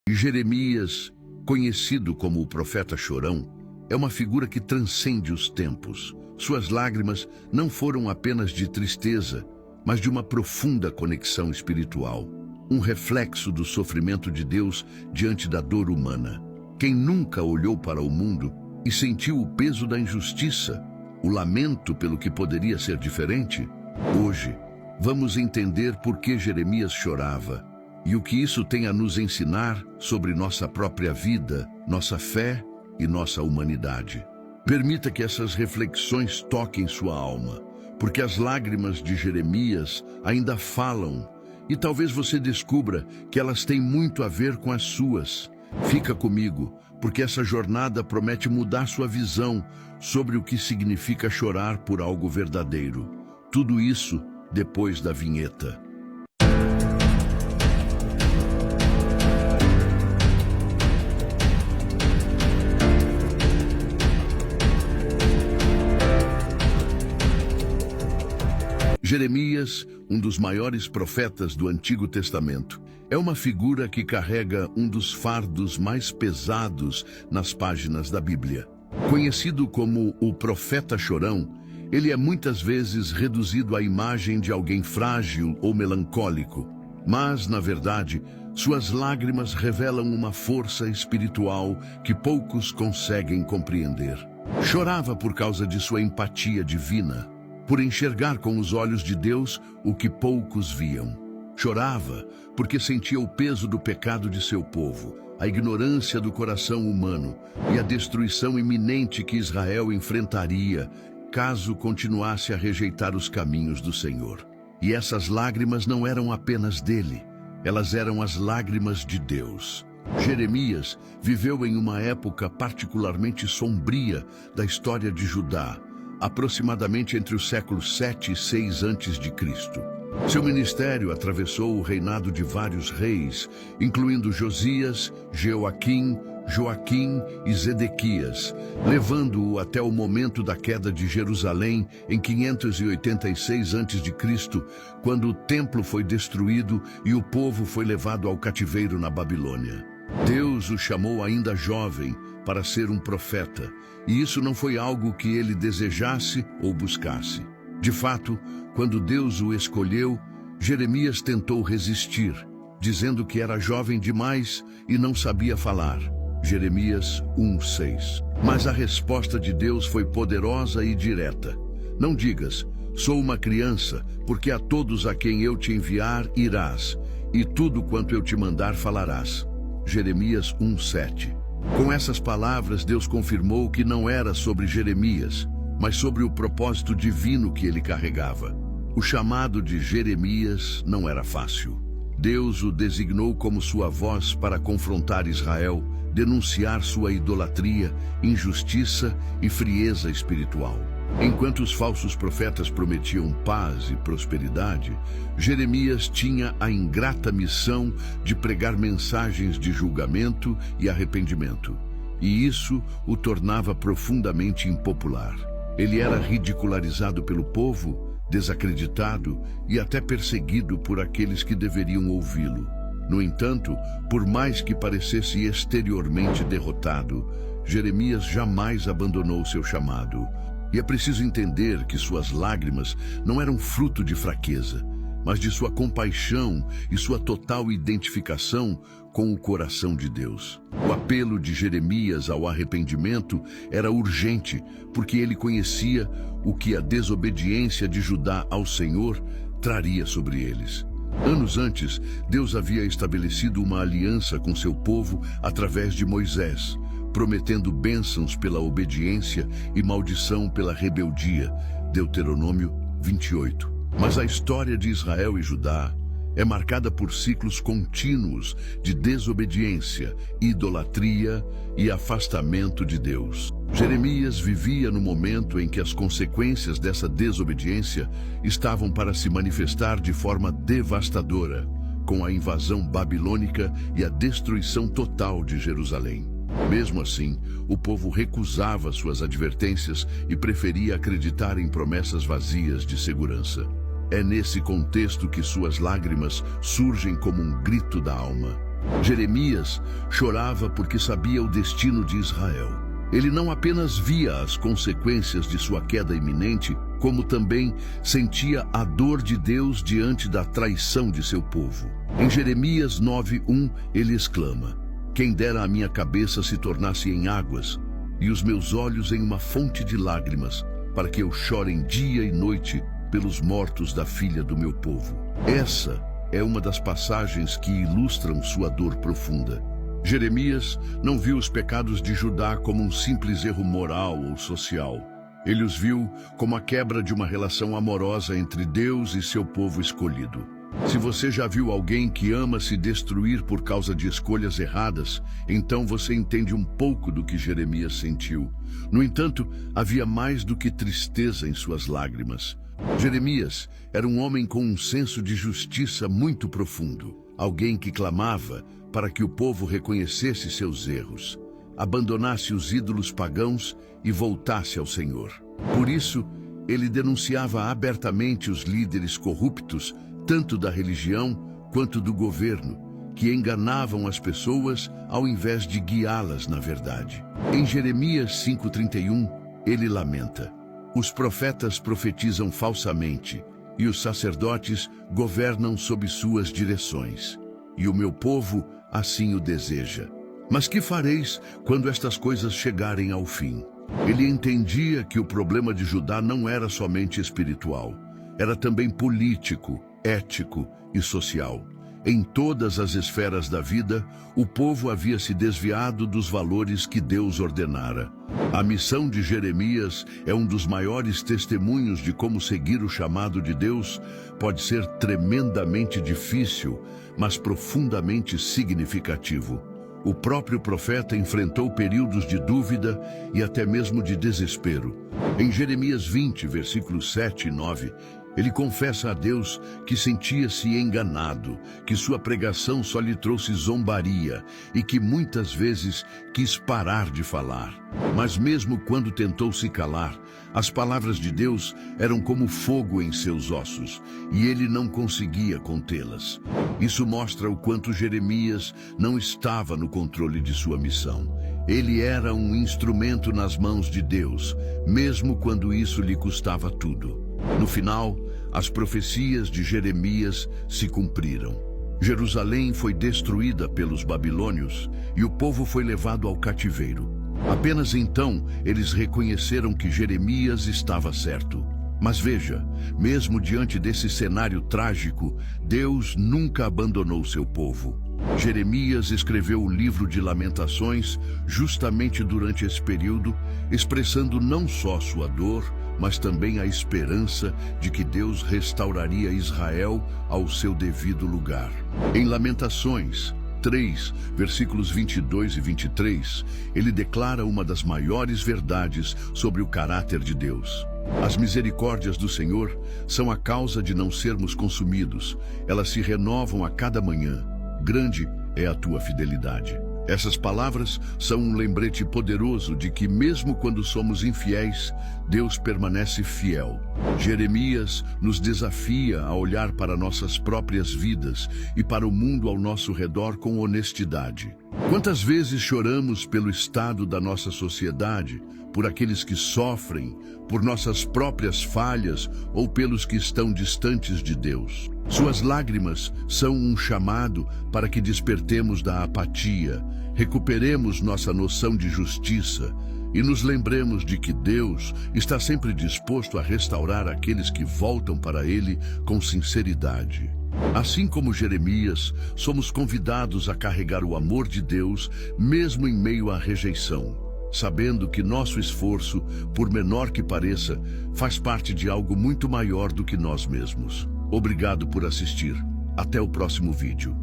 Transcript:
E Jeremias, conhecido como o profeta chorão, é uma figura que transcende os tempos. Suas lágrimas não foram apenas de tristeza, mas de uma profunda conexão espiritual, um reflexo do sofrimento de Deus diante da dor humana. Quem nunca olhou para o mundo e sentiu o peso da injustiça, o lamento pelo que poderia ser diferente? Hoje, vamos entender por que Jeremias chorava e o que isso tem a nos ensinar sobre nossa própria vida, nossa fé e nossa humanidade. Permita que essas reflexões toquem sua alma, porque as lágrimas de Jeremias ainda falam, e talvez você descubra que elas têm muito a ver com as suas. Fica comigo, porque essa jornada promete mudar sua visão sobre o que significa chorar por algo verdadeiro. Tudo isso depois da vinheta. Jeremias, um dos maiores profetas do Antigo Testamento, é uma figura que carrega um dos fardos mais pesados nas páginas da Bíblia. Conhecido como o profeta chorão, ele é muitas vezes reduzido à imagem de alguém frágil ou melancólico. Mas, na verdade, suas lágrimas revelam uma força espiritual que poucos conseguem compreender. Chorava por causa de sua empatia divina, por enxergar com os olhos de Deus o que poucos viam. Chorava porque sentia o peso do pecado de seu povo, a ignorância do coração humano e a destruição iminente que Israel enfrentaria caso continuasse a rejeitar os caminhos do Senhor. E essas lágrimas não eram apenas dele, elas eram as lágrimas de Deus. Jeremias viveu em uma época particularmente sombria da história de Judá, aproximadamente entre os séculos 7 e 6 a.C. Seu ministério atravessou o reinado de vários reis, incluindo Josias, Jeoaquim, Joaquim e Zedequias, levando-o até o momento da queda de Jerusalém em 586 a.C., quando o templo foi destruído e o povo foi levado ao cativeiro na Babilônia. Deus o chamou ainda jovem para ser um profeta, e isso não foi algo que ele desejasse ou buscasse. De fato, quando Deus o escolheu, Jeremias tentou resistir, dizendo que era jovem demais e não sabia falar. Jeremias 1:6. Mas a resposta de Deus foi poderosa e direta. Não digas, sou uma criança, porque a todos a quem eu te enviar irás, e tudo quanto eu te mandar falarás. Jeremias 1:7. Com essas palavras, Deus confirmou que não era sobre Jeremias, mas sobre o propósito divino que ele carregava. O chamado de Jeremias não era fácil. Deus o designou como sua voz para confrontar Israel, denunciar sua idolatria, injustiça e frieza espiritual. Enquanto os falsos profetas prometiam paz e prosperidade, Jeremias tinha a ingrata missão de pregar mensagens de julgamento e arrependimento. E isso o tornava profundamente impopular. Ele era ridicularizado pelo povo, desacreditado e até perseguido por aqueles que deveriam ouvi-lo. No entanto, por mais que parecesse exteriormente derrotado, Jeremias jamais abandonou seu chamado. E é preciso entender que suas lágrimas não eram fruto de fraqueza, mas de sua compaixão e sua total identificação com o coração de Deus. O apelo de Jeremias ao arrependimento era urgente, porque ele conhecia o que a desobediência de Judá ao Senhor traria sobre eles. Anos antes, Deus havia estabelecido uma aliança com seu povo através de Moisés, prometendo bênçãos pela obediência e maldição pela rebeldia. Deuteronômio 28. Mas a história de Israel e Judá é marcada por ciclos contínuos de desobediência, idolatria e afastamento de Deus. Jeremias vivia no momento em que as consequências dessa desobediência estavam para se manifestar de forma devastadora, com a invasão babilônica e a destruição total de Jerusalém. Mesmo assim, o povo recusava suas advertências e preferia acreditar em promessas vazias de segurança. É nesse contexto que suas lágrimas surgem como um grito da alma. Jeremias chorava porque sabia o destino de Israel. Ele não apenas via as consequências de sua queda iminente, como também sentia a dor de Deus diante da traição de seu povo. Em Jeremias 9:1, ele exclama: "Quem dera a minha cabeça se tornasse em águas, e os meus olhos em uma fonte de lágrimas, para que eu chore dia e noite pelos mortos da filha do meu povo." Essa é uma das passagens que ilustram sua dor profunda. Jeremias não viu os pecados de Judá como um simples erro moral ou social. Ele os viu como a quebra de uma relação amorosa entre Deus e seu povo escolhido. Se você já viu alguém que ama se destruir por causa de escolhas erradas, então você entende um pouco do que Jeremias sentiu. No entanto, havia mais do que tristeza em suas lágrimas. Jeremias era um homem com um senso de justiça muito profundo. Alguém que clamava para que o povo reconhecesse seus erros, abandonasse os ídolos pagãos e voltasse ao Senhor. Por isso, ele denunciava abertamente os líderes corruptos, tanto da religião quanto do governo, que enganavam as pessoas ao invés de guiá-las na verdade. Em Jeremias 5:31, ele lamenta: "Os profetas profetizam falsamente, e os sacerdotes governam sob suas direções, e o meu povo assim o deseja. Mas que fareis quando estas coisas chegarem ao fim?" Ele entendia que o problema de Judá não era somente espiritual, era também político, ético e social. Em todas as esferas da vida, o povo havia se desviado dos valores que Deus ordenara. A missão de Jeremias é um dos maiores testemunhos de como seguir o chamado de Deus pode ser tremendamente difícil, mas profundamente significativo. O próprio profeta enfrentou períodos de dúvida e até mesmo de desespero. Em Jeremias 20, versículos 7 e 9, ele confessa a Deus que sentia-se enganado, que sua pregação só lhe trouxe zombaria e que muitas vezes quis parar de falar. Mas mesmo quando tentou se calar, as palavras de Deus eram como fogo em seus ossos e ele não conseguia contê-las. Isso mostra o quanto Jeremias não estava no controle de sua missão. Ele era um instrumento nas mãos de Deus, mesmo quando isso lhe custava tudo. No final, as profecias de Jeremias se cumpriram. Jerusalém foi destruída pelos babilônios e o povo foi levado ao cativeiro. Apenas então eles reconheceram que Jeremias estava certo. Mas veja, mesmo diante desse cenário trágico, Deus nunca abandonou seu povo. Jeremias escreveu o livro de Lamentações justamente durante esse período, expressando não só sua dor, mas também a esperança de que Deus restauraria Israel ao seu devido lugar. Em Lamentações 3, versículos 22 e 23, ele declara uma das maiores verdades sobre o caráter de Deus. As misericórdias do Senhor são a causa de não sermos consumidos. Elas se renovam a cada manhã. Grande é a tua fidelidade. Essas palavras são um lembrete poderoso de que mesmo quando somos infiéis, Deus permanece fiel. Jeremias nos desafia a olhar para nossas próprias vidas e para o mundo ao nosso redor com honestidade. Quantas vezes choramos pelo estado da nossa sociedade, por aqueles que sofrem, por nossas próprias falhas ou pelos que estão distantes de Deus? Suas lágrimas são um chamado para que despertemos da apatia, recuperemos nossa noção de justiça e nos lembremos de que Deus está sempre disposto a restaurar aqueles que voltam para Ele com sinceridade. Assim como Jeremias, somos convidados a carregar o amor de Deus mesmo em meio à rejeição, sabendo que nosso esforço, por menor que pareça, faz parte de algo muito maior do que nós mesmos. Obrigado por assistir. Até o próximo vídeo.